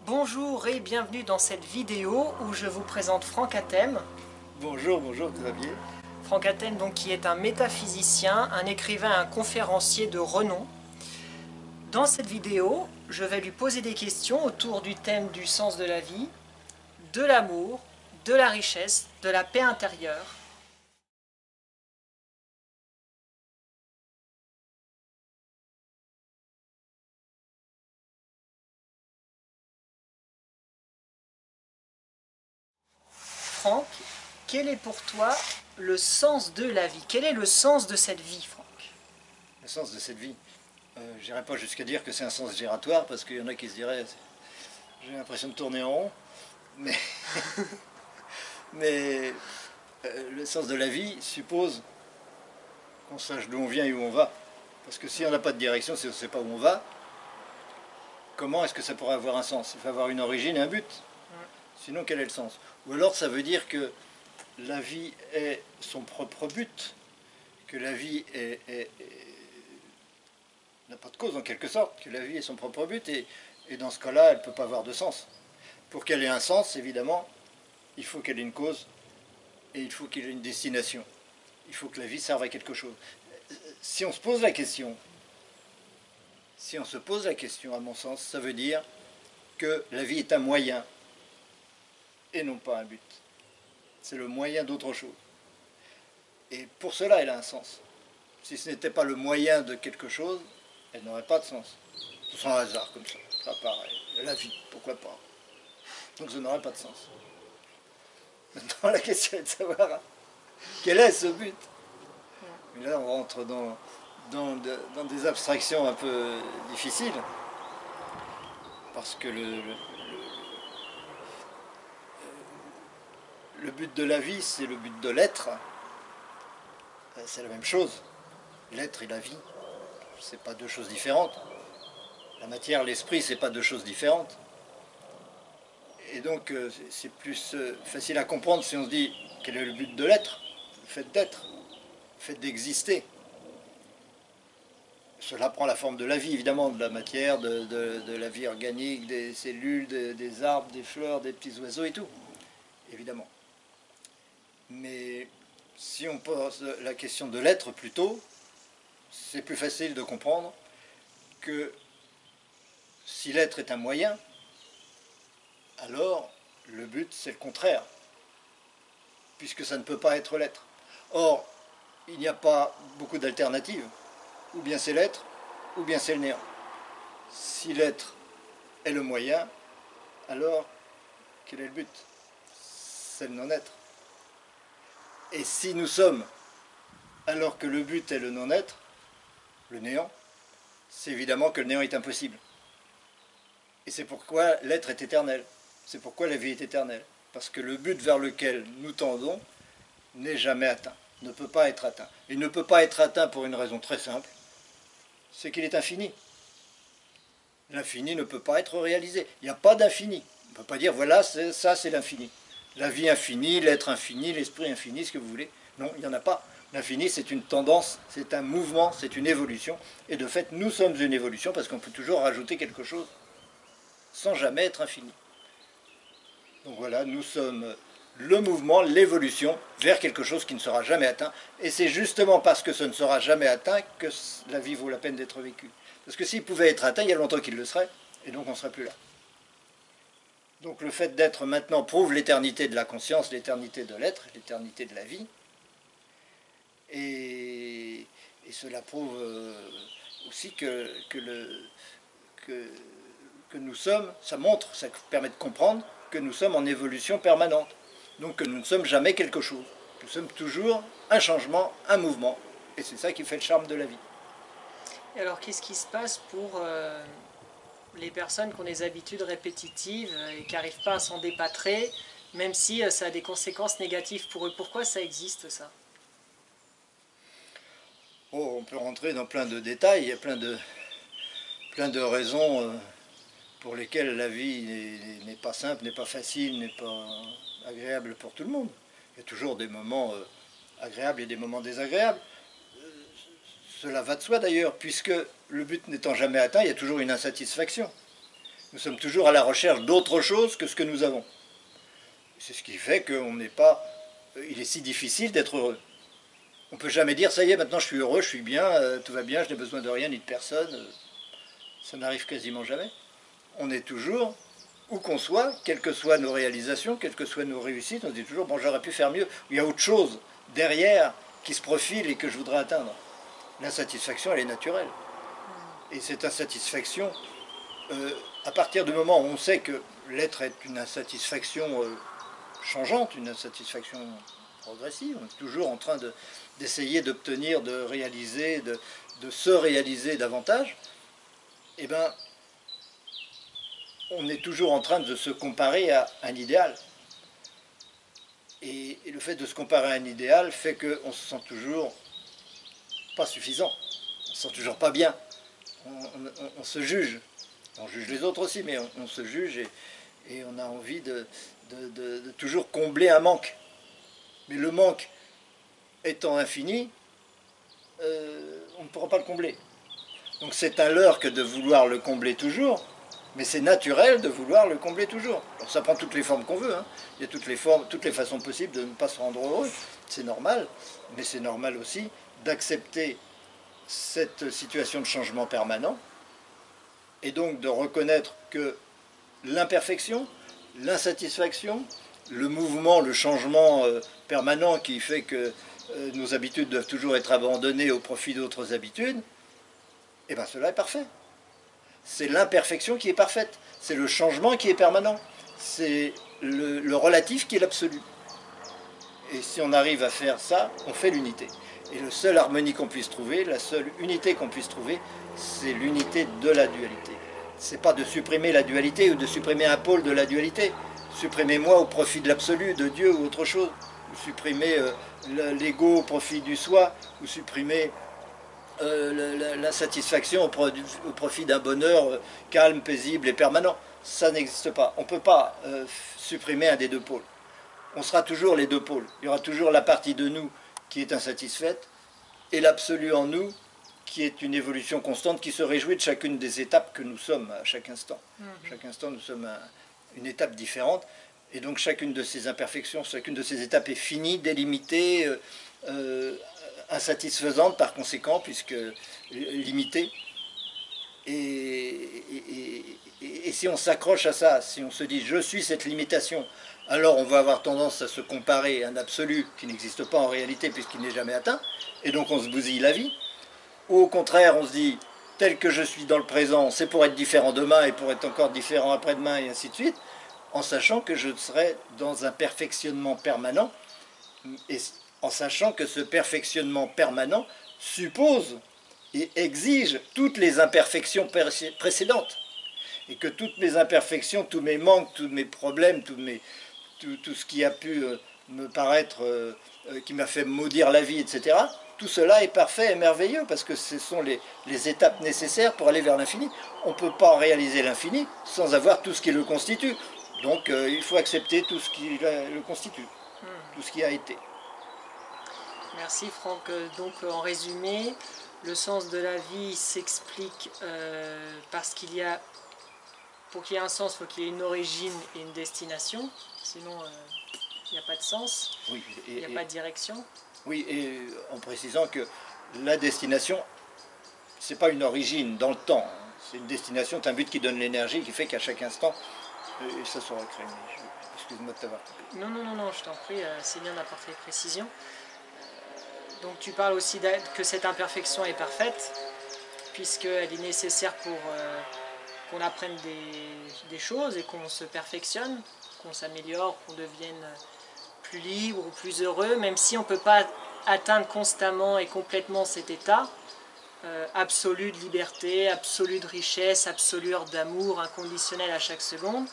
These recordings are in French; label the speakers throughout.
Speaker 1: Bonjour et bienvenue dans cette vidéo où je vous présente Franck Hatem.
Speaker 2: Bonjour, bonjour Xavier.
Speaker 1: Franck Hatem donc, qui est un métaphysicien, un écrivain, un conférencier de renom. Dans cette vidéo, je vais lui poser des questions autour du thème du sens de la vie, de l'amour, de la richesse, de la paix intérieure. Franck, quel est pour toi le sens de la vie? Quel est le sens de cette vie, Franck?
Speaker 2: Le sens de cette vie, je n'irai pas jusqu'à dire que c'est un sens giratoire, parce qu'il y en a qui se diraient, j'ai l'impression de tourner en rond, mais, mais le sens de la vie suppose qu'on sache d'où on vient et où on va. Parce que si on n'a pas de direction, si on ne sait pas où on va, comment est-ce que ça pourrait avoir un sens? Il faut avoir une origine et un but. Sinon, quel est le sens? Ou alors ça veut dire que la vie est son propre but, que la vie n'a pas de cause en quelque sorte, que la vie est son propre but, et dans ce cas-là, elle ne peut pas avoir de sens. Pour qu'elle ait un sens, évidemment, il faut qu'elle ait une cause, et il faut qu'elle ait une destination. Il faut que la vie serve à quelque chose. Si on se pose la question, à mon sens, ça veut dire que la vie est un moyen, et non pas un but. C'est le moyen d'autre chose. Et pour cela, elle a un sens. Si ce n'était pas le moyen de quelque chose, elle n'aurait pas de sens. Sans hasard comme ça paraît. La vie, pourquoi pas. Donc ça n'aurait pas de sens. Maintenant, la question est de savoir quel est ce but. Et là, on rentre dans des abstractions un peu difficiles. Parce que le but de la vie, c'est le but de l'être. C'est la même chose. L'être et la vie, c'est pas deux choses différentes. La matière, l'esprit, c'est pas deux choses différentes. Et donc, c'est plus facile à comprendre si on se dit quel est le but de l'être, le fait d'être, le fait d'exister. Cela prend la forme de la vie, évidemment, de la matière, de la vie organique, des cellules, des arbres, des fleurs, des petits oiseaux et tout, évidemment. Mais si on pose la question de l'être plutôt, c'est plus facile de comprendre que si l'être est un moyen, alors le but c'est le contraire, puisque ça ne peut pas être l'être. Or, il n'y a pas beaucoup d'alternatives. Ou bien c'est l'être, ou bien c'est le néant. Si l'être est le moyen, alors quel est le but? C'est le non-être. Et si nous sommes, alors que le but est le non-être, le néant, c'est évidemment que le néant est impossible. Et c'est pourquoi l'être est éternel. C'est pourquoi la vie est éternelle. Parce que le but vers lequel nous tendons n'est jamais atteint, ne peut pas être atteint. Il ne peut pas être atteint pour une raison très simple, c'est qu'il est infini. L'infini ne peut pas être réalisé. Il n'y a pas d'infini. On ne peut pas dire, voilà, ça c'est l'infini. La vie infinie, l'être infini, l'esprit infini, ce que vous voulez. Non, il n'y en a pas. L'infini, c'est une tendance, c'est un mouvement, c'est une évolution. Et de fait, nous sommes une évolution parce qu'on peut toujours rajouter quelque chose sans jamais être infini. Donc voilà, nous sommes le mouvement, l'évolution vers quelque chose qui ne sera jamais atteint. Et c'est justement parce que ce ne sera jamais atteint que la vie vaut la peine d'être vécue. Parce que s'il pouvait être atteint, il y a longtemps qu'il le serait, et donc on ne serait plus là. Donc le fait d'être maintenant prouve l'éternité de la conscience, l'éternité de l'être, l'éternité de la vie. Et cela prouve aussi que nous sommes, ça montre, ça permet de comprendre que nous sommes en évolution permanente. Donc que nous ne sommes jamais quelque chose. Nous sommes toujours un changement, un mouvement. Et c'est ça qui fait le charme de la vie.
Speaker 1: Et alors, qu'est-ce qui se passe pour les personnes qui ont des habitudes répétitives et qui n'arrivent pas à s'en dépâtrer, même si ça a des conséquences négatives pour eux? Pourquoi ça existe, ça?
Speaker 2: Oh, on peut rentrer dans plein de détails, il y a plein de raisons pour lesquelles la vie n'est pas simple, n'est pas facile, n'est pas agréable pour tout le monde. Il y a toujours des moments agréables et des moments désagréables. Cela va de soi d'ailleurs, puisque le but n'étant jamais atteint, il y a toujours une insatisfaction. Nous sommes toujours à la recherche d'autre chose que ce que nous avons. C'est ce qui fait qu'on n'est pas... Il est si difficile d'être heureux. On ne peut jamais dire, ça y est, maintenant je suis heureux, je suis bien, tout va bien, je n'ai besoin de rien ni de personne. Ça n'arrive quasiment jamais. On est toujours, où qu'on soit, quelles que soient nos réalisations, quelles que soient nos réussites, on se dit toujours, bon, j'aurais pu faire mieux. Il y a autre chose derrière qui se profile et que je voudrais atteindre. L'insatisfaction, elle est naturelle. Et cette insatisfaction, à partir du moment où on sait que l'être est une insatisfaction changeante, une insatisfaction progressive, on est toujours en train d'essayer d'obtenir, de réaliser, de se réaliser davantage, eh bien, on est toujours en train de se comparer à un idéal. Et le fait de se comparer à un idéal fait qu'on se sent toujours pas suffisant, on se sent toujours pas bien, on se juge. On juge les autres aussi, mais on se juge et on a envie de toujours combler un manque. Mais le manque étant infini, on ne pourra pas le combler. Donc c'est un leurre que de vouloir le combler toujours, mais c'est naturel de vouloir le combler toujours. Alors ça prend toutes les formes qu'on veut, hein. Il y a toutes les formes, toutes les façons possibles de ne pas se rendre heureux. C'est normal, mais c'est normal aussi d'accepter cette situation de changement permanent, et donc de reconnaître que l'imperfection, l'insatisfaction, le mouvement, le changement permanent qui fait que nos habitudes doivent toujours être abandonnées au profit d'autres habitudes, et bien cela est parfait. C'est l'imperfection qui est parfaite, c'est le changement qui est permanent, c'est le relatif qui est l'absolu. Et si on arrive à faire ça, on fait l'unité. Et la seule harmonie qu'on puisse trouver, la seule unité qu'on puisse trouver, c'est l'unité de la dualité. C'est pas de supprimer la dualité ou de supprimer un pôle de la dualité. Supprimer moi au profit de l'absolu, de Dieu ou autre chose. Ou supprimer l'ego au profit du soi, ou supprimer l'insatisfaction au profit d'un bonheur calme, paisible et permanent. Ça n'existe pas. On ne peut pas supprimer un des deux pôles. On sera toujours les deux pôles. Il y aura toujours la partie de nous qui est insatisfaite et l'absolu en nous qui est une évolution constante qui se réjouit de chacune des étapes que nous sommes à chaque instant. Chaque instant, nous sommes à une étape différente et donc chacune de ces imperfections, chacune de ces étapes est finie, délimitée, insatisfaisante par conséquent, puisque limitée. Et si on s'accroche à ça, si on se dit je suis cette limitation, alors on va avoir tendance à se comparer à un absolu qui n'existe pas en réalité puisqu'il n'est jamais atteint, et donc on se bousille la vie. Ou au contraire, on se dit tel que je suis dans le présent, c'est pour être différent demain et pour être encore différent après-demain et ainsi de suite, en sachant que je serai dans un perfectionnement permanent, et en sachant que ce perfectionnement permanent suppose et exige toutes les imperfections précédentes. Et que toutes mes imperfections, tous mes manques, tous mes problèmes, tout ce qui a pu me paraître, qui m'a fait maudire la vie, etc., tout cela est parfait et merveilleux, parce que ce sont les étapes nécessaires pour aller vers l'infini. On ne peut pas réaliser l'infini sans avoir tout ce qui le constitue. Donc il faut accepter tout ce qui le constitue, tout ce qui a été.
Speaker 1: Merci Franck. Donc en résumé, le sens de la vie s'explique parce qu'il y a, pour qu'il y ait un sens, il faut qu'il y ait une origine et une destination, sinon il n'y a pas de sens,
Speaker 2: Oui,
Speaker 1: il n'y a pas de direction.
Speaker 2: Oui, et en précisant que la destination, c'est pas une origine dans le temps, c'est une destination, c'est un but qui donne l'énergie, qui fait qu'à chaque instant, et ça sera créé. Excuse-moi de t'avoir coupé.
Speaker 1: Non, je t'en prie, c'est bien d'apporter les précisions. Donc tu parles aussi que cette imperfection est parfaite, puisqu'elle est nécessaire pour qu'on apprenne des choses et qu'on se perfectionne, qu'on s'améliore, qu'on devienne plus libre ou plus heureux, même si on ne peut pas atteindre constamment et complètement cet état absolu de liberté, absolu de richesse, absolu d'amour inconditionnel à chaque seconde,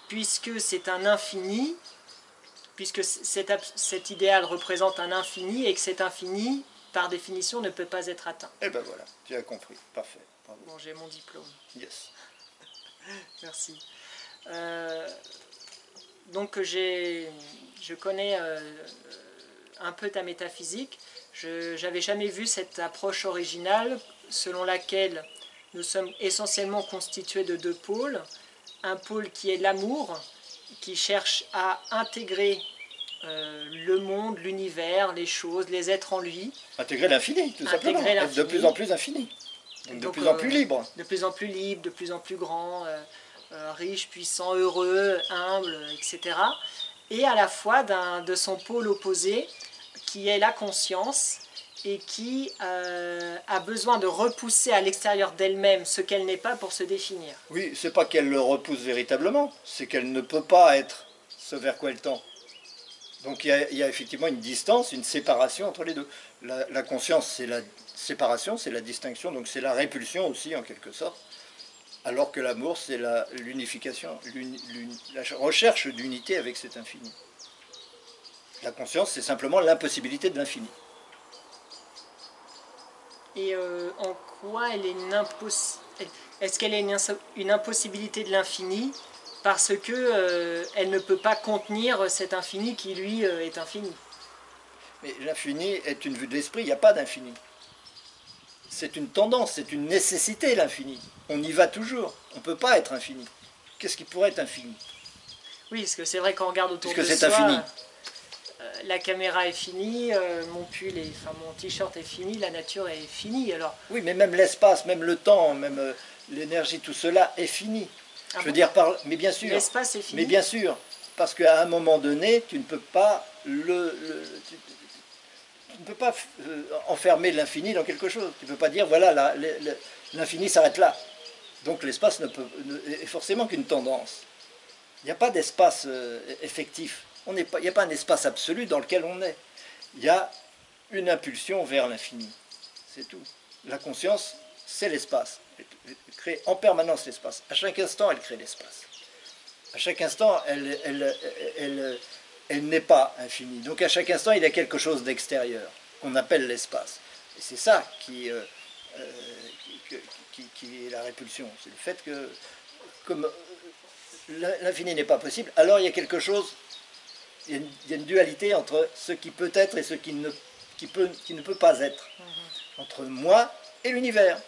Speaker 1: puisque c'est un infini, puisque cet idéal représente un infini et que cet infini, par définition, ne peut pas être atteint.
Speaker 2: Eh ben voilà, tu as compris, parfait. Bravo.
Speaker 1: Bon, j'ai mon diplôme.
Speaker 2: Yes.
Speaker 1: Merci. Donc je connais un peu ta métaphysique. Je n'avais jamais vu cette approche originale selon laquelle nous sommes essentiellement constitués de deux pôles, un pôle qui est l'amour, qui cherche à intégrer le monde, l'univers, les choses, les êtres en lui.
Speaker 2: Intégrer l'infini, tout simplement.
Speaker 1: Intégrer
Speaker 2: Être de plus en plus infini. Donc de plus en plus libre.
Speaker 1: De plus en plus libre, de plus en plus grand, riche, puissant, heureux, humble, etc. Et à la fois de son pôle opposé, qui est la conscience, et qui a besoin de repousser à l'extérieur d'elle-même ce qu'elle n'est pas pour se définir.
Speaker 2: Oui, c'est pas qu'elle le repousse véritablement, c'est qu'elle ne peut pas être ce vers quoi elle tend. Donc il y a effectivement une distance, une séparation entre les deux. La conscience, c'est la séparation, c'est la distinction, donc c'est la répulsion aussi en quelque sorte. Alors que l'amour, c'est l'unification, la recherche d'unité avec cet infini. La conscience, c'est simplement l'impossibilité de l'infini.
Speaker 1: Et en quoi elle est est-ce qu'elle est une impossibilité de l'infini parce que elle ne peut pas contenir cet infini qui lui est infini?
Speaker 2: Mais l'infini est une vue de l'esprit, il n'y a pas d'infini. C'est une tendance, c'est une nécessité l'infini. On y va toujours, on ne peut pas être infini. Qu'est-ce qui pourrait être infini?
Speaker 1: Oui, parce que c'est vrai qu'on regarde autour
Speaker 2: Puisque
Speaker 1: de
Speaker 2: c'est
Speaker 1: soi,
Speaker 2: infini.
Speaker 1: La caméra est finie, mon pull mon t-shirt est fini, la nature est finie. Alors,
Speaker 2: oui, mais même l'espace, même le temps, même l'énergie, tout cela est fini. Je veux dire, mais bien sûr.
Speaker 1: L'espace est fini.
Speaker 2: Mais bien sûr, parce qu'à un moment donné, tu ne peux pas tu ne peux pas enfermer l'infini dans quelque chose. Tu ne peux pas dire, voilà, l'infini s'arrête là. Donc l'espace est forcément qu'une tendance. Il n'y a pas d'espace effectif. Il n'y a pas un espace absolu dans lequel on est. Il y a une impulsion vers l'infini. C'est tout. La conscience, c'est l'espace. Elle crée en permanence l'espace. À chaque instant, elle crée l'espace. À chaque instant, elle n'est pas infinie. Donc à chaque instant, il y a quelque chose d'extérieur qu'on appelle l'espace. Et c'est ça qui est la répulsion. C'est le fait que, comme l'infini n'est pas possible, alors il y a quelque chose, il y a une dualité entre ce qui peut être et ce qui ne peut pas être. Entre moi et l'univers.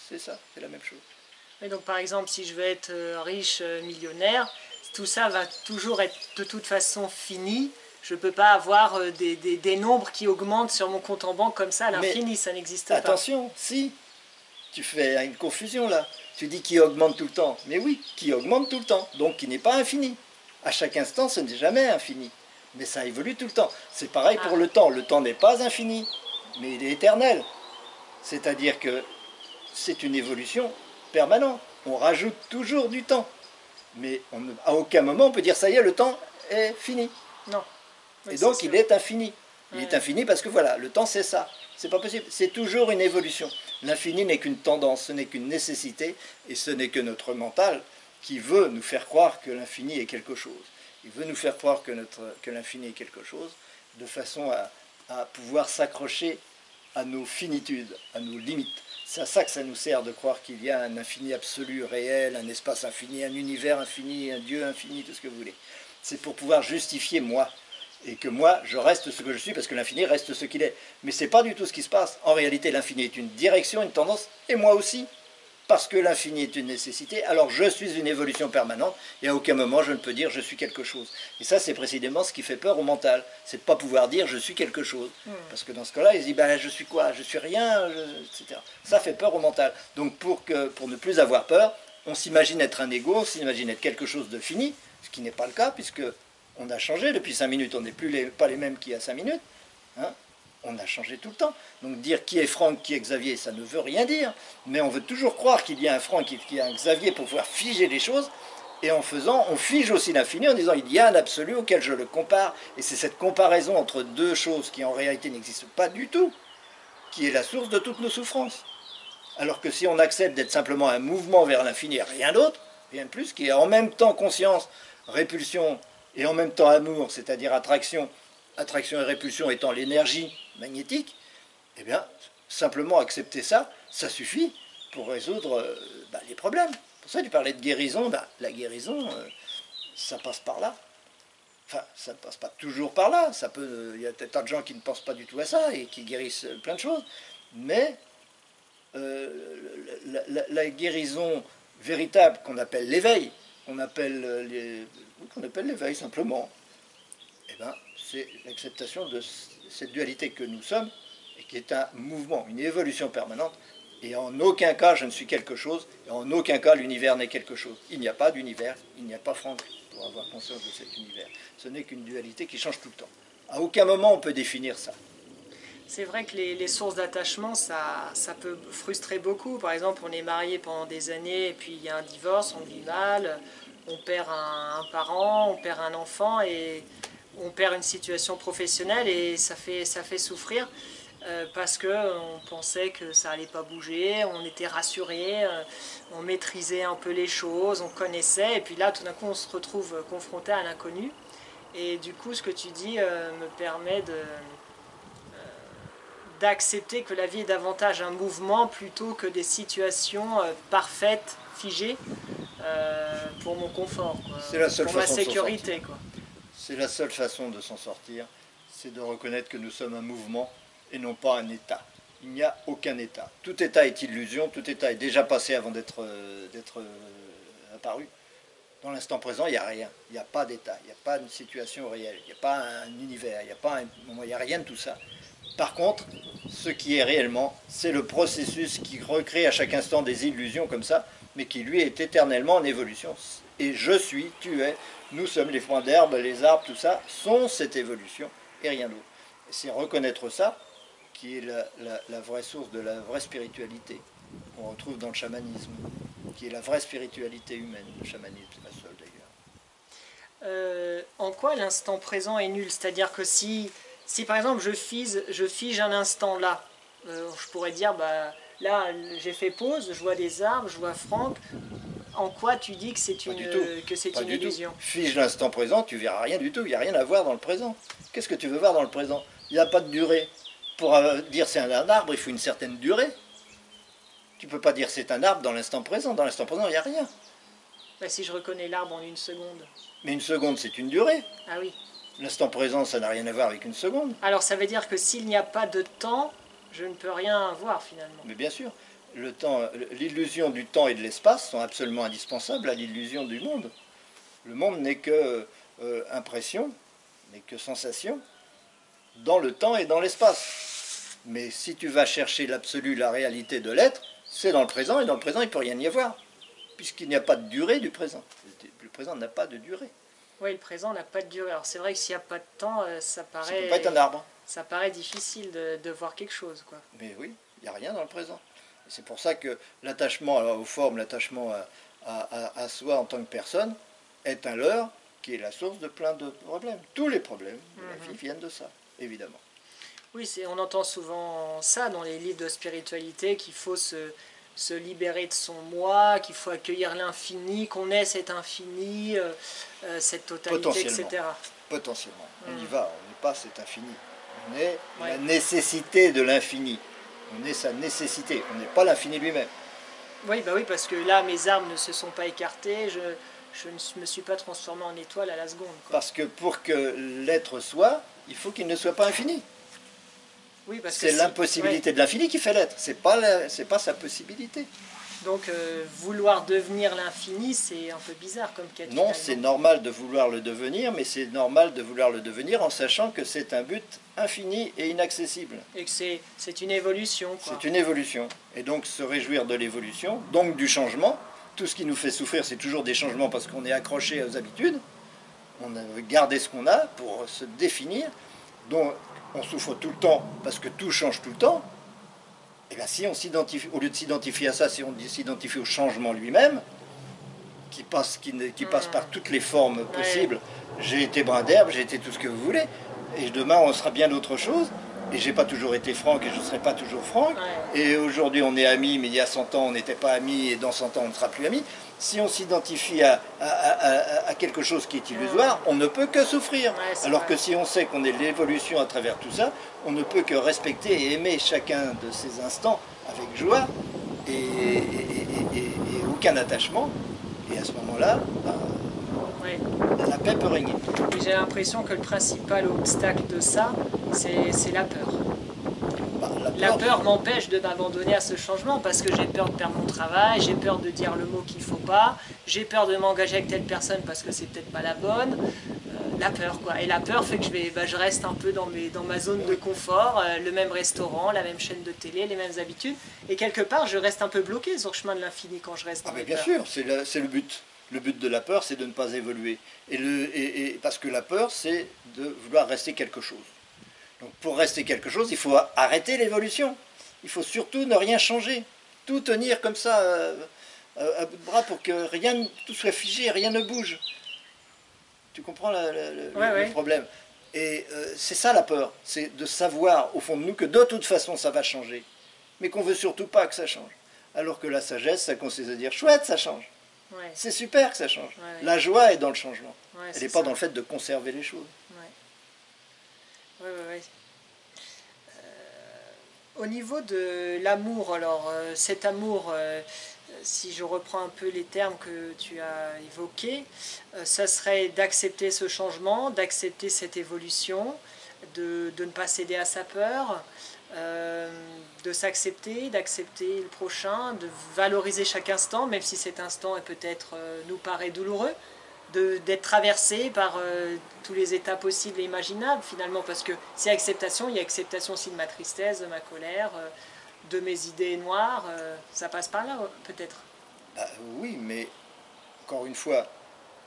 Speaker 2: C'est ça, c'est la même chose.
Speaker 1: Et donc par exemple, si je veux être riche, millionnaire, tout ça va toujours être de toute façon fini. Je ne peux pas avoir des nombres qui augmentent sur mon compte en banque comme ça à l'infini, ça n'existe pas.
Speaker 2: Attention, si, tu fais une confusion là. Tu dis qui augmente tout le temps. Mais oui, qui augmente tout le temps, donc qui n'est pas infini. À chaque instant, ce n'est jamais infini. Mais ça évolue tout le temps. C'est pareil pour le temps. Le temps n'est pas infini, mais il est éternel. C'est-à-dire que c'est une évolution permanente. On rajoute toujours du temps. Mais à aucun moment on peut dire ça y est, le temps est fini.
Speaker 1: Non.
Speaker 2: Et donc il est infini. Il est infini parce que voilà, le temps c'est ça. C'est pas possible. C'est toujours une évolution. L'infini n'est qu'une tendance, ce n'est qu'une nécessité, et ce n'est que notre mental qui veut nous faire croire que l'infini est quelque chose. Il veut nous faire croire que l'infini est quelque chose, de façon à pouvoir s'accrocher à nos finitudes, à nos limites. C'est à ça que ça nous sert de croire qu'il y a un infini absolu, réel, un espace infini, un univers infini, un Dieu infini, tout ce que vous voulez. C'est pour pouvoir justifier moi, et que moi, je reste ce que je suis, parce que l'infini reste ce qu'il est. Mais ce n'est pas du tout ce qui se passe. En réalité, l'infini est une direction, une tendance, et moi aussi. Parce que l'infini est une nécessité, alors je suis une évolution permanente, et à aucun moment je ne peux dire je suis quelque chose. Et ça, c'est précisément ce qui fait peur au mental. C'est de ne pas pouvoir dire je suis quelque chose. Parce que dans ce cas-là, il se dit ben, je suis quoi? Je suis rien, etc. Ça fait peur au mental. Donc pour ne plus avoir peur, on s'imagine être un ego, on s'imagine être quelque chose de fini, ce qui n'est pas le cas, puisque on a changé depuis 5 minutes, on n'est pas les mêmes qu'il y a 5 minutes. Hein, on a changé tout le temps. Donc dire qui est Franck, qui est Xavier, ça ne veut rien dire. Mais on veut toujours croire qu'il y a un Franck, qu'il y a un Xavier pour pouvoir figer les choses. Et en faisant, on fige aussi l'infini en disant il y a un absolu auquel je le compare. Et c'est cette comparaison entre deux choses qui en réalité n'existent pas du tout, qui est la source de toutes nos souffrances. Alors que si on accepte d'être simplement un mouvement vers l'infini et rien d'autre, rien de plus, qui est en même temps conscience, répulsion et en même temps amour, c'est-à-dire attraction et répulsion étant l'énergie magnétique, eh bien, simplement accepter ça, ça suffit pour résoudre les problèmes. Pour ça, tu parlais de guérison, la guérison, ça passe par là. Enfin, ça ne passe pas toujours par là. Il y a peut-être tas de gens qui ne pensent pas du tout à ça et qui guérissent plein de choses. Mais la guérison véritable qu'on appelle l'éveil, qu'on appelle l'éveil simplement, eh ben, c'est l'acceptation de cette dualité que nous sommes, et qui est un mouvement, une évolution permanente, et en aucun cas je ne suis quelque chose, et en aucun cas l'univers n'est quelque chose. Il n'y a pas d'univers, il n'y a pas Franck pour avoir conscience de cet univers. Ce n'est qu'une dualité qui change tout le temps. À aucun moment on peut définir ça.
Speaker 1: C'est vrai que les sources d'attachement, ça peut frustrer beaucoup. Par exemple, on est marié pendant des années et puis il y a un divorce, on vit mal, on perd un parent, on perd un enfant et on perd une situation professionnelle et ça fait souffrir parce qu'on pensait que ça allait pas bouger, on était rassuré, on maîtrisait un peu les choses, on connaissait et puis là tout d'un coup on se retrouve confronté à l'inconnu et du coup ce que tu dis me permet d'accepter que la vie est davantage un mouvement plutôt que des situations parfaites, figées, pour mon confort, pour ma sécurité.
Speaker 2: C'est la seule façon de s'en sortir, c'est de reconnaître que nous sommes un mouvement et non pas un état. Il n'y a aucun état. Tout état est illusion, tout état est déjà passé avant d'être apparu. Dans l'instant présent, il n'y a rien. Il n'y a pas d'état, il n'y a pas de situation réelle, il n'y a pas un univers, il n'y a rien de tout ça. Par contre, ce qui est réellement, c'est le processus qui recrée à chaque instant des illusions comme ça, mais qui lui est éternellement en évolution. Et je suis, tu es, nous sommes les points d'herbe, les arbres, tout ça, sont cette évolution et rien d'autre. Et c'est reconnaître ça qui est la vraie source de la vraie spiritualité qu'on retrouve dans le chamanisme, qui est la vraie spiritualité humaine. Le chamanisme, c'est la seule d'ailleurs.
Speaker 1: En quoi l'instant présent est nul? C'est-à-dire que si par exemple je fige un instant là, je pourrais dire, bah, là j'ai fait pause, je vois des arbres, je vois Franck. En quoi tu dis que c'est une illusion?
Speaker 2: Fige l'instant présent, tu verras rien du tout, il n'y a rien à voir dans le présent. Qu'est-ce que tu veux voir dans le présent? Il n'y a pas de durée. Pour dire c'est un arbre, il faut une certaine durée. Tu ne peux pas dire c'est un arbre dans l'instant présent. Dans l'instant présent, il n'y a rien.
Speaker 1: Bah, si je reconnais l'arbre en une seconde.
Speaker 2: Mais une seconde, c'est une durée.
Speaker 1: Ah oui.
Speaker 2: L'instant présent, ça n'a rien à voir avec une seconde.
Speaker 1: Alors ça veut dire que s'il n'y a pas de temps, je ne peux rien voir finalement.
Speaker 2: Mais bien sûr, l'illusion du temps et de l'espace sont absolument indispensables à l'illusion du monde. Le monde n'est que impression, n'est que sensation, dans le temps et dans l'espace. Mais si tu vas chercher l'absolu, la réalité de l'être, c'est dans le présent, et dans le présent, il ne peut rien y avoir, puisqu'il n'y a pas de durée du présent. Le présent n'a pas de durée.
Speaker 1: Oui, le présent n'a pas de durée. Alors c'est vrai que s'il n'y a pas de temps, ça paraît...
Speaker 2: Ça ne peut pas être un arbre.
Speaker 1: Ça paraît difficile de voir quelque chose, quoi.
Speaker 2: Mais oui, il n'y a rien dans le présent. C'est pour ça que l'attachement aux formes, l'attachement à soi en tant que personne, est un leurre qui est la source de plein de problèmes. Tous les problèmes de la vie viennent de ça, évidemment.
Speaker 1: Oui, on entend souvent ça dans les livres de spiritualité, qu'il faut se libérer de son moi, qu'il faut accueillir l'infini, qu'on est cet infini, cette totalité, etc.
Speaker 2: Potentiellement. On y va, on n'est pas cet infini. On est la nécessité de l'infini. On est sa nécessité, on n'est pas l'infini lui-même.
Speaker 1: Oui, bah oui, parce que là, mes armes ne se sont pas écartées, je ne me suis pas transformé en étoile à la seconde. Quoi.
Speaker 2: Parce que pour que l'être soit, il faut qu'il ne soit pas infini.
Speaker 1: Oui,
Speaker 2: c'est l'impossibilité de l'infini qui fait l'être, c'est pas sa possibilité.
Speaker 1: Donc vouloir devenir l'infini, c'est un peu bizarre comme quête.
Speaker 2: Non, c'est normal de vouloir le devenir, mais c'est normal de vouloir le devenir en sachant que c'est un but infini et inaccessible.
Speaker 1: Et que c'est une évolution.
Speaker 2: C'est une évolution. Et donc se réjouir de l'évolution, donc du changement. Tout ce qui nous fait souffrir, c'est toujours des changements parce qu'on est accroché aux habitudes. On a gardé ce qu'on a pour se définir. Donc on souffre tout le temps parce que tout change tout le temps. Et bien si on s'identifie, au lieu de s'identifier à ça, si on s'identifie au changement lui-même, qui passe par toutes les formes possibles, j'ai été brin d'herbe, j'ai été tout ce que vous voulez, et demain on sera bien d'autre chose, et j'ai pas toujours été Franck, et je ne serai pas toujours Franck, et aujourd'hui on est amis, mais il y a 100 ans on n'était pas amis, et dans 100 ans on ne sera plus amis. Si on s'identifie à quelque chose qui est illusoire, on ne peut que souffrir. Alors que si on sait qu'on est l'évolution à travers tout ça, on ne peut que respecter et aimer chacun de ces instants avec joie et aucun attachement. Et à ce moment-là, la paix peut régner.
Speaker 1: J'ai l'impression que le principal obstacle de ça, c'est la peur. La peur m'empêche de m'abandonner à ce changement parce que j'ai peur de perdre mon travail, j'ai peur de dire le mot qu'il ne faut pas, j'ai peur de m'engager avec telle personne parce que c'est peut-être pas la bonne. La peur, quoi. Et la peur fait que je reste un peu dans ma zone de confort, le même restaurant, la même chaîne de télé, les mêmes habitudes. Et quelque part, je reste un peu bloqué sur le chemin de l'infini quand je reste dans mes
Speaker 2: bien
Speaker 1: peurs.
Speaker 2: sûr, c'est le but. Le but de la peur, c'est de ne pas évoluer. Parce que la peur, c'est de vouloir rester quelque chose. Donc pour rester quelque chose, il faut arrêter l'évolution. Il faut surtout ne rien changer. Tout tenir comme ça à bout de bras pour que rien, tout soit figé, rien ne bouge. Tu comprends le problème? Et c'est ça la peur, c'est de savoir au fond de nous que de toute façon ça va changer, mais qu'on veut surtout pas que ça change. Alors que la sagesse, ça consiste à dire chouette, ça change.
Speaker 1: Ouais.
Speaker 2: C'est super que ça change.
Speaker 1: Ouais.
Speaker 2: La joie est dans le changement.
Speaker 1: Ouais,
Speaker 2: elle n'est pas dans le fait de conserver les choses.
Speaker 1: Ouais. Au niveau de l'amour, alors cet amour, si je reprends un peu les termes que tu as évoqués, ça serait d'accepter ce changement, d'accepter cette évolution, de ne pas céder à sa peur, de s'accepter, d'accepter le prochain, de valoriser chaque instant, même si cet instant est peut-être nous paraît douloureux, d'être traversé par tous les états possibles et imaginables finalement, parce que c'est acceptation, il y a acceptation aussi de ma tristesse, de ma colère, de mes idées noires, ça passe par là peut-être.
Speaker 2: Bah, oui, mais encore une fois,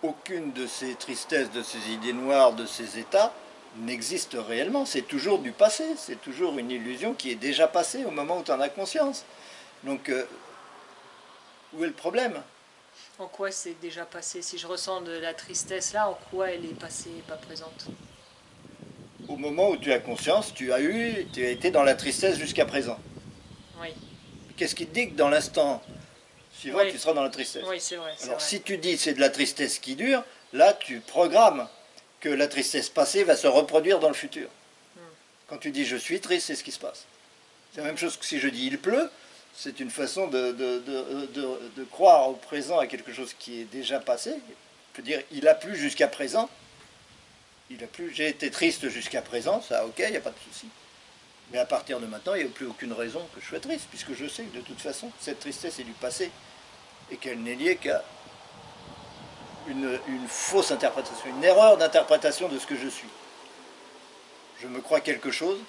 Speaker 2: aucune de ces tristesses, de ces idées noires, de ces états n'existe réellement. C'est toujours du passé, c'est toujours une illusion qui est déjà passée au moment où tu en as conscience. Donc, où est le problème?
Speaker 1: En quoi c'est déjà passé? Si je ressens de la tristesse là, en quoi elle est passée et pas présente?
Speaker 2: Au moment où tu as conscience, tu as été dans la tristesse jusqu'à présent.
Speaker 1: Oui.
Speaker 2: Qu'est-ce qui te dit que dans l'instant suivant, tu seras dans la tristesse?
Speaker 1: Oui, c'est vrai.
Speaker 2: Alors, si tu dis c'est de la tristesse qui dure, là, tu programmes que la tristesse passée va se reproduire dans le futur. Quand tu dis je suis triste, c'est ce qui se passe. C'est la même chose que si je dis il pleut, c'est une façon de croire au présent à quelque chose qui est déjà passé. Je peux dire il a plu jusqu'à présent. Il a plu, j'ai été triste jusqu'à présent, ça ok, il n'y a pas de souci. Mais à partir de maintenant, il n'y a plus aucune raison que je sois triste, puisque je sais que de toute façon, cette tristesse est du passé et qu'elle n'est liée qu'à une fausse interprétation, une erreur d'interprétation de ce que je suis. Je me crois quelque chose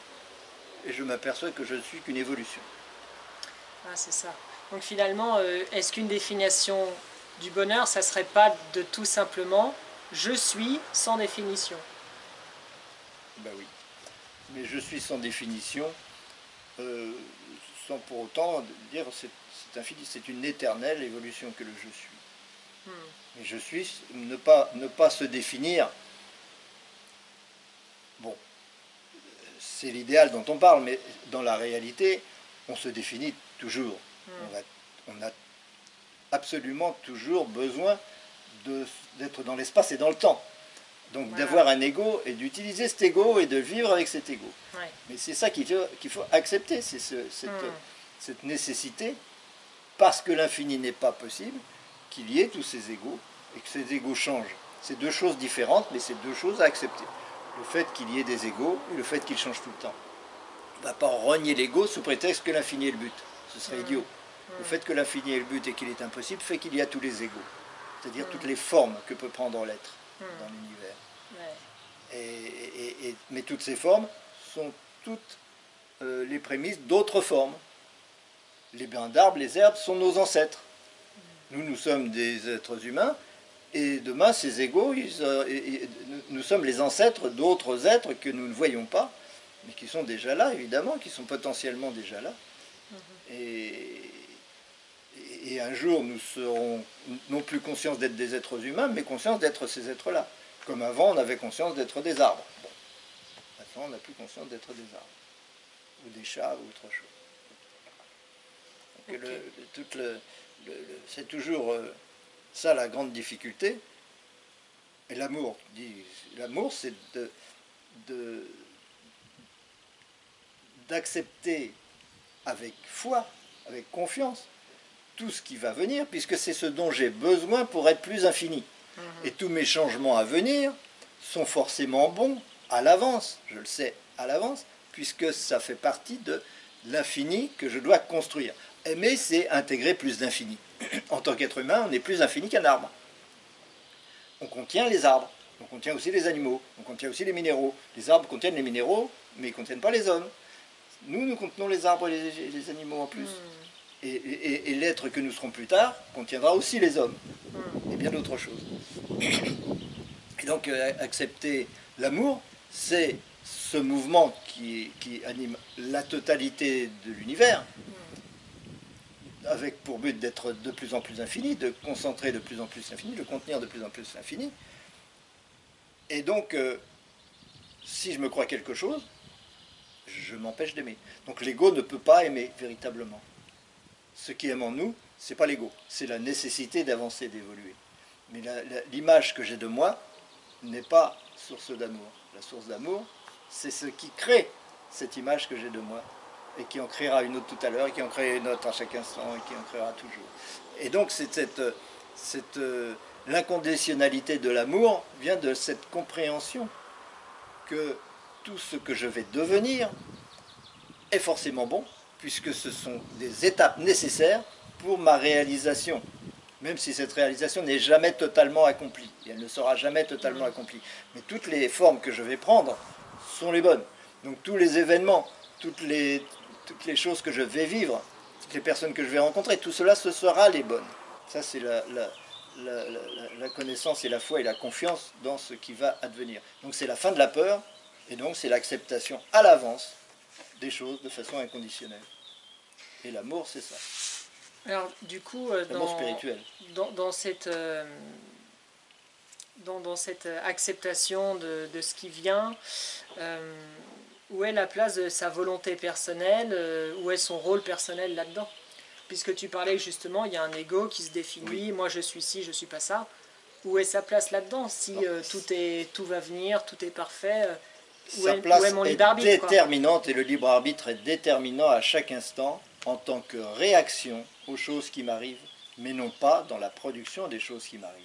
Speaker 2: et je m'aperçois que je ne suis qu'une évolution.
Speaker 1: Ah, c'est ça. Donc finalement, est-ce qu'une définition du bonheur, ça serait pas de tout simplement je suis sans définition?
Speaker 2: Ben oui. Mais je suis sans définition, sans pour autant dire c'est infini, c'est une éternelle évolution que le je suis. Mais je suis, ne pas se définir, bon, c'est l'idéal dont on parle, mais dans la réalité, on se définit toujours. On a absolument toujours besoin d'être dans l'espace et dans le temps. Donc d'avoir un ego et d'utiliser cet ego et de vivre avec cet ego.
Speaker 1: Ouais.
Speaker 2: Mais c'est ça qu'il faut accepter, c'est cette nécessité, parce que l'infini n'est pas possible, qu'il y ait tous ces égos et que ces égos changent. C'est deux choses différentes, mais c'est deux choses à accepter. Le fait qu'il y ait des égos et le fait qu'ils changent tout le temps. On ne va pas renier l'ego sous prétexte que l'infini est le but. Ce serait idiot. Le fait que l'infini est le but et qu'il est impossible fait qu'il y a tous les égos. C'est-à-dire toutes les formes que peut prendre l'être dans l'univers. Mais toutes ces formes sont toutes les prémices d'autres formes. Les brins d'arbres, les herbes sont nos ancêtres. Nous sommes des êtres humains, et demain, ces égos, nous sommes les ancêtres d'autres êtres que nous ne voyons pas, mais qui sont déjà là, évidemment, qui sont potentiellement déjà là. Et un jour, nous serons non plus conscients d'être des êtres humains, mais conscients d'être ces êtres-là. Comme avant, on avait conscience d'être des arbres. Bon. Maintenant, on n'a plus conscience d'être des arbres, ou des chats, ou autre chose. Donc, c'est toujours ça la grande difficulté. Et l'amour, c'est d'accepter avec foi, avec confiance, tout ce qui va venir, puisque c'est ce dont j'ai besoin pour être plus infini. Et tous mes changements à venir sont forcément bons à l'avance, je le sais à l'avance, puisque ça fait partie de l'infini que je dois construire. Aimer, c'est intégrer plus d'infini. En tant qu'être humain, on est plus infini qu'un arbre. On contient les arbres, on contient aussi les animaux, on contient aussi les minéraux. Les arbres contiennent les minéraux, mais ils ne contiennent pas les hommes. Nous contenons les arbres et les animaux en plus. Et l'être que nous serons plus tard contiendra aussi les hommes et bien d'autres choses. Et donc accepter l'amour, c'est ce mouvement qui anime la totalité de l'univers, avec pour but d'être de plus en plus infini, de concentrer de plus en plus l'infini, de contenir de plus en plus l'infini. Et donc, si je me crois quelque chose, je m'empêche d'aimer. Donc l'ego ne peut pas aimer véritablement. Ce qui aime en nous, ce n'est pas l'ego, c'est la nécessité d'avancer, d'évoluer. Mais l'image que j'ai de moi n'est pas source d'amour. La source d'amour, c'est ce qui crée cette image que j'ai de moi, et qui en créera une autre tout à l'heure, et qui en créera une autre à chaque instant, et qui en créera toujours. Et donc l'inconditionnalité de l'amour vient de cette compréhension que tout ce que je vais devenir est forcément bon, puisque ce sont des étapes nécessaires pour ma réalisation, même si cette réalisation n'est jamais totalement accomplie, et elle ne sera jamais totalement accomplie. Mais toutes les formes que je vais prendre sont les bonnes. Donc tous les événements, toutes les choses que je vais vivre, toutes les personnes que je vais rencontrer, tout cela, ce sera les bonnes. Ça, c'est la connaissance et la foi et la confiance dans ce qui va advenir. Donc c'est la fin de la peur, et donc c'est l'acceptation à l'avance des choses de façon inconditionnelle. Et l'amour, c'est ça.
Speaker 1: Alors, du coup,
Speaker 2: l'amour spirituel.
Speaker 1: Dans cette acceptation de ce qui vient, où est la place de sa volonté personnelle, où est son rôle personnel là-dedans? Puisque tu parlais justement, il y a un ego qui se définit, oui. Moi je suis ci, je suis pas ça. Où est sa place là-dedans? Si tout va venir, tout est parfait,
Speaker 2: où est mon libre arbitre? Sa place est déterminante, et le libre arbitre est déterminant à chaque instant en tant que réaction aux choses qui m'arrivent, mais non pas dans la production des choses qui m'arrivent.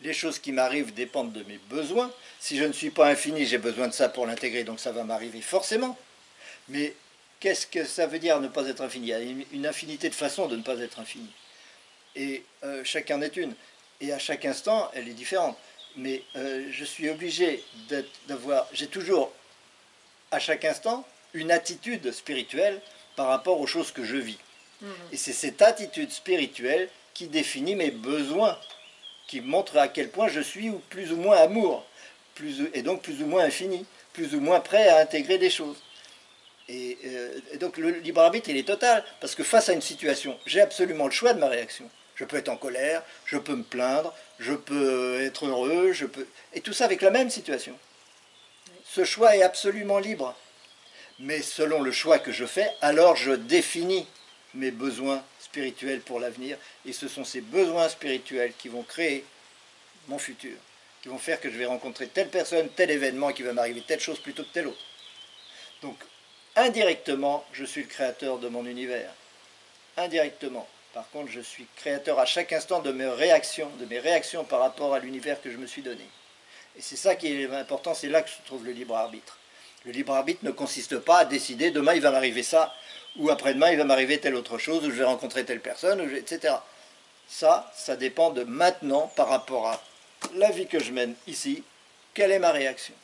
Speaker 2: Les choses qui m'arrivent dépendent de mes besoins. Si je ne suis pas infini, j'ai besoin de ça pour l'intégrer, donc ça va m'arriver forcément. Mais qu'est-ce que ça veut dire ne pas être infini? Il y a une infinité de façons de ne pas être infini. Et chacun est une. Et à chaque instant, elle est différente. Mais je suis obligé d'avoir... J'ai toujours, à chaque instant, une attitude spirituelle par rapport aux choses que je vis. Et c'est cette attitude spirituelle qui définit mes besoins, qui montre à quel point je suis plus ou moins amour, et donc plus ou moins infini, plus ou moins prêt à intégrer des choses. Et donc le libre arbitre, il est total, parce que face à une situation, j'ai absolument le choix de ma réaction. Je peux être en colère, je peux me plaindre, je peux être heureux, et tout ça avec la même situation. Ce choix est absolument libre. Mais selon le choix que je fais, alors je définis mes besoins spirituels pour l'avenir, et ce sont ces besoins spirituels qui vont créer mon futur, qui vont faire que je vais rencontrer telle personne, tel événement, qui va m'arriver telle chose plutôt que telle autre. Donc, indirectement, je suis le créateur de mon univers. Indirectement. Par contre, je suis créateur à chaque instant de mes réactions par rapport à l'univers que je me suis donné. Et c'est ça qui est important, c'est là que se trouve le libre arbitre. Le libre arbitre ne consiste pas à décider demain il va m'arriver ça, ou après-demain il va m'arriver telle autre chose, ou je vais rencontrer telle personne, etc. Ça dépend de maintenant par rapport à la vie que je mène ici. Quelle est ma réaction?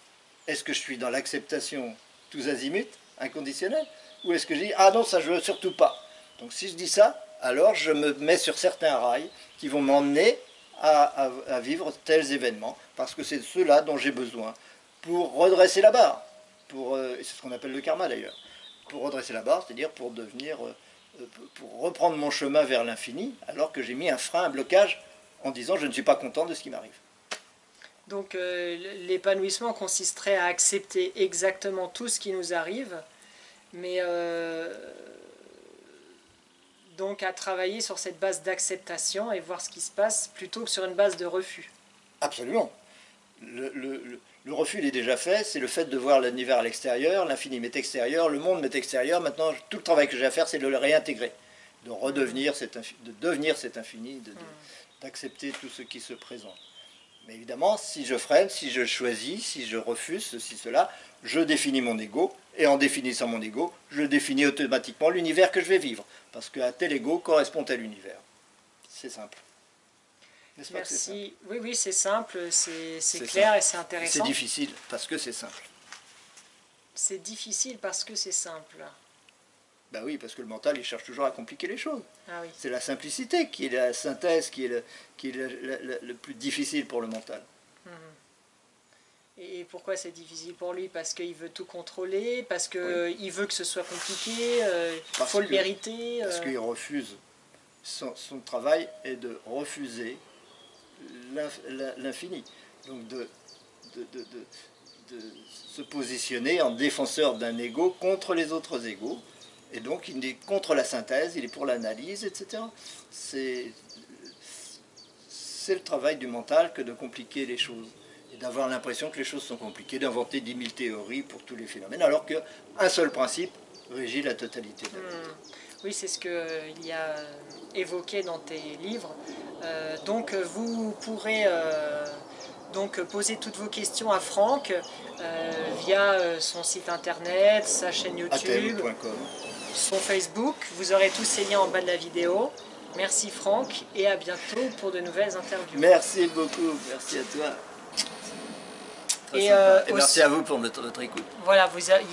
Speaker 2: Est-ce que je suis dans l'acceptation tous azimuts, inconditionnelle, ou est-ce que je dis ah non, ça je veux surtout pas? Donc si je dis ça, alors je me mets sur certains rails qui vont m'emmener à vivre tels événements, parce que c'est ceux-là dont j'ai besoin pour redresser la barre. C'est ce qu'on appelle le karma d'ailleurs, pour redresser la barre, c'est-à-dire pour reprendre mon chemin vers l'infini, alors que j'ai mis un frein, un blocage, en disant je ne suis pas content de ce qui m'arrive.
Speaker 1: Donc l'épanouissement consisterait à accepter exactement tout ce qui nous arrive, mais donc à travailler sur cette base d'acceptation et voir ce qui se passe, plutôt que sur une base de refus.
Speaker 2: Absolument. Le refus, il est déjà fait, c'est le fait de voir l'univers à l'extérieur, l'infini m'est extérieur, le monde m'est extérieur. Maintenant, tout le travail que j'ai à faire, c'est de le réintégrer, de devenir cet infini, d'accepter tout ce qui se présente. Mais évidemment, si je freine, si je choisis, si je refuse ceci, cela, je définis mon ego, et en définissant mon ego, je définis automatiquement l'univers que je vais vivre, parce qu'un tel ego correspond à l'univers. c'est simple. N'est-ce pas que c'est simple?
Speaker 1: Merci. Oui, oui, c'est simple, c'est
Speaker 2: C'est
Speaker 1: clair
Speaker 2: simple.
Speaker 1: et c'est intéressant.
Speaker 2: C'est difficile parce que c'est simple.
Speaker 1: C'est difficile parce que c'est simple.
Speaker 2: Ben oui, parce que le mental, il cherche toujours à compliquer les choses.
Speaker 1: Ah oui.
Speaker 2: C'est la simplicité qui est la synthèse, qui est le plus difficile pour le mental.
Speaker 1: Et pourquoi c'est difficile pour lui? Parce qu'il veut tout contrôler, parce qu'il veut que ce soit compliqué, il faut le mériter.
Speaker 2: Parce qu'il refuse. Son travail est de refuser l'infini. Donc de se positionner en défenseur d'un ego contre les autres égos. Et donc il est contre la synthèse, il est pour l'analyse, etc. C'est le travail du mental que de compliquer les choses. Et d'avoir l'impression que les choses sont compliquées, d'inventer 10 000 théories pour tous les phénomènes, alors qu'un seul principe régit la totalité de la vie.
Speaker 1: Oui, c'est ce qu'il y a évoqué dans tes livres. Donc vous pourrez donc poser toutes vos questions à Franck via son site internet, sa chaîne YouTube, son Facebook. Vous aurez tous ces liens en bas de la vidéo. Merci Franck et à bientôt pour de nouvelles interviews.
Speaker 2: Merci beaucoup, merci à toi. Et merci à vous pour votre écoute.
Speaker 1: Voilà,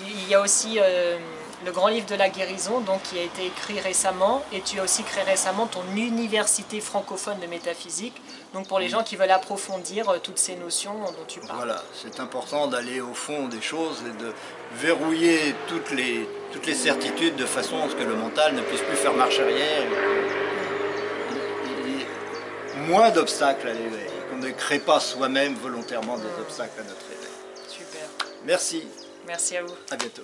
Speaker 1: il y a aussi le grand livre de la guérison donc, qui a été écrit récemment, et tu as aussi créé récemment ton université francophone de métaphysique, donc pour les gens qui veulent approfondir toutes ces notions dont tu parles.
Speaker 2: Voilà, c'est important d'aller au fond des choses et de verrouiller toutes les certitudes de façon à ce que le mental ne puisse plus faire marche arrière. Il y ait moins d'obstacles à l'éveil, qu'on ne crée pas soi-même volontairement des obstacles à notre éveil.
Speaker 1: Super.
Speaker 2: Merci.
Speaker 1: Merci à vous.
Speaker 2: À bientôt.